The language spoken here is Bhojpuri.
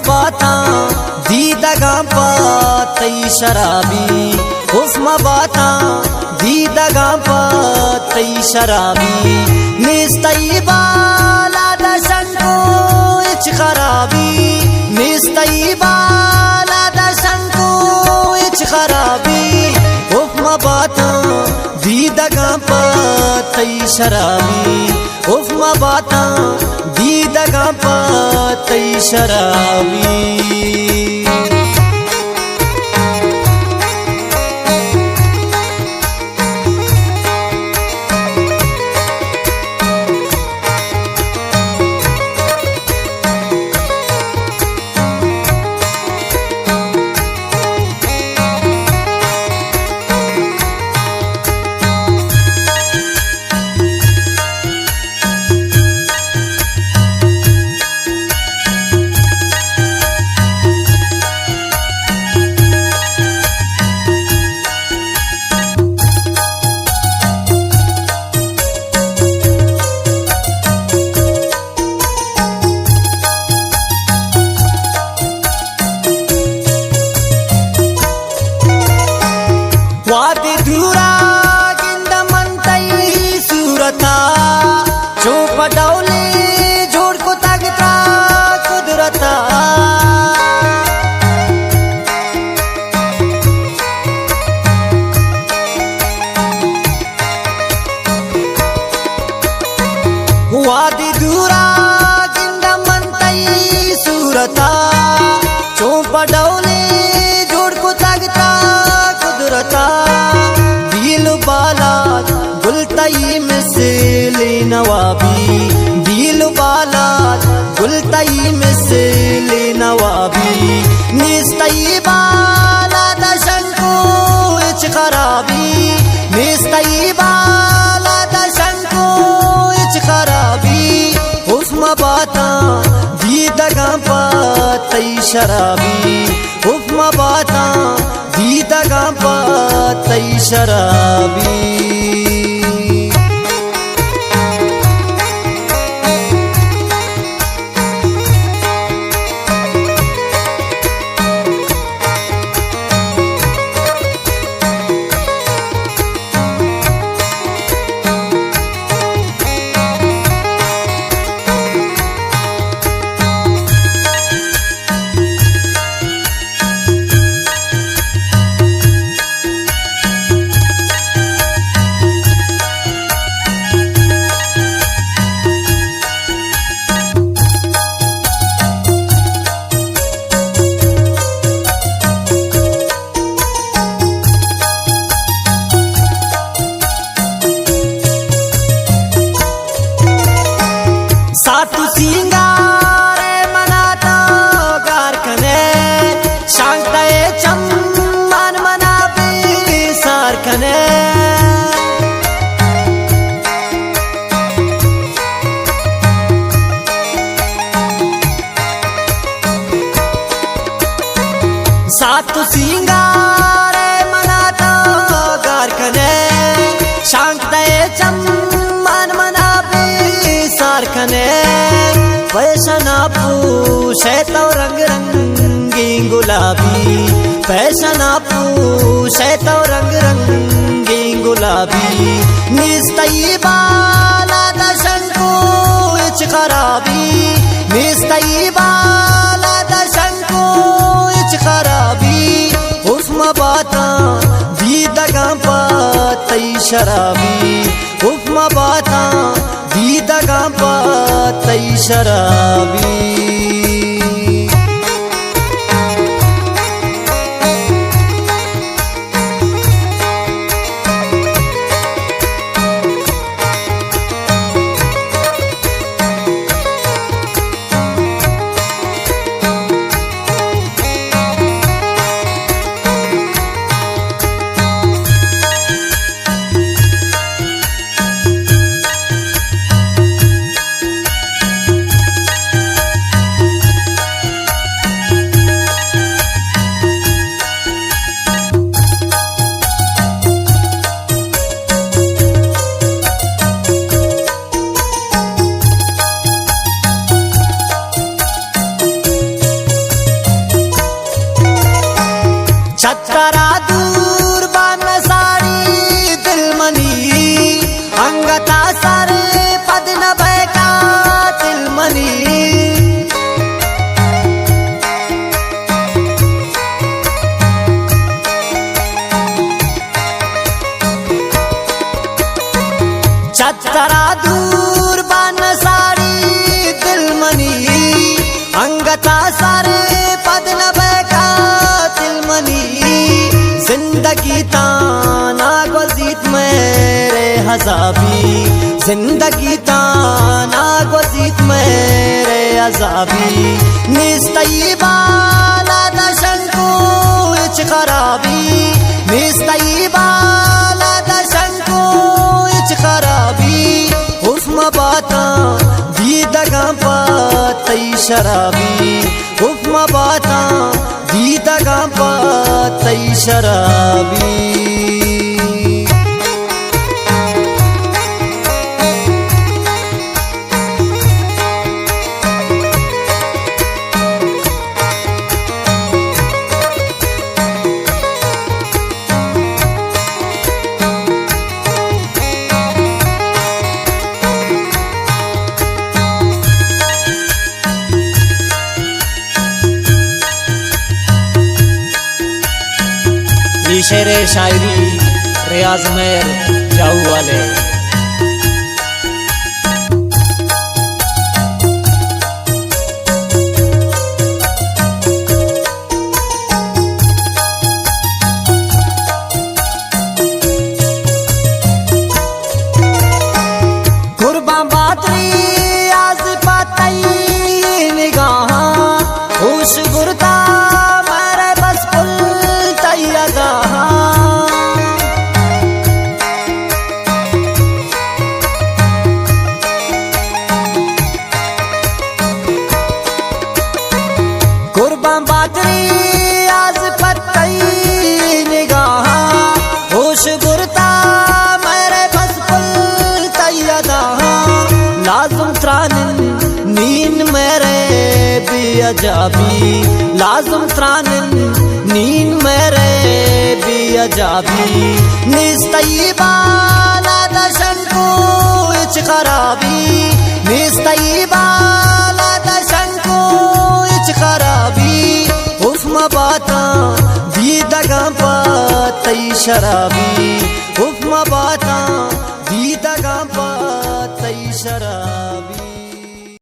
बाता दीदगा पातई शराबी, हुस्म बाता दीदगा पातई शराबी, निस्तई बाला दशंको इच खराबी, निस्तई बाला दशंको इच खराबी, हुस्म बाता दीदगा पातई शराबी, हुस्म बाता दीदगा पातई शराबी। वादी धूरा गिंदमंतई सूरता, चौपडौले जोड़ को तगता कुदरता, वादी धूरा गिंदमंतई सूरता, चौपडौले जोड़ को तगता कुदरता, दिल बाला गुलतई में से ले नवाबी, दिल बाला गुलतई में से ले नवाबी, निस्तई बाला दशंको इच खराबी, निस्तई बाला दशंको इच खराबी, हुस्म बाता दीदगा पातई शराबी, हुस्म बाता दीदगा पातई शराबी। सातु सिंगार मनाता गार कने, शांतए चम्मान मना सार कने, सातु सिंगार मनाता गार कने, शांतए चम्मान मना सार कने, फैशन पूछे तो रंग रंगी गुलाबी, फैशन पूछे तो रंग रंगी गुलाबी, निस्तई बाला दशंको इच खराबी, निस्तई बाला दशंको इच खराबी, हुस्म बाता दीदगा पातई शराबी, हुस्म बाता दीदगा पातई शराबी। तरा दूर बान सारी दिलमनी अंगता सारे पदन बैका दिलमनी जिंदगी ताना गुज़ीत मेरे हज़ाबी जिंदगी ताना गुज़ीत मेरे हज़ाबी निस्तई बाला दशंको इच खराबी निस्तई बाला दशंको इच खराबी हुस्म बाता दीदगा पातई शराबी हुस्म बाता दीदगा पातई शराबी शेर शायरी रियाज मेर जाऊ वाले। कुर्बान बातरी आज पातई निगाह होश गुरता मेरे बस पुल तैयादा कुर्बान बातरी आज पत्तई निगाह होश गुरता मेरे बस पुल तैयादा लाजुम त्रानिन नीन मेरे बियाजाबी लाजुम त्रानिन नीन मेरे बियाजाबी निस्तई बाला दशंको इच खराबी निस्तई बाला दशंको इच खराबी हुस्म बाता दीदगा पातई शराबी हुस्म बाता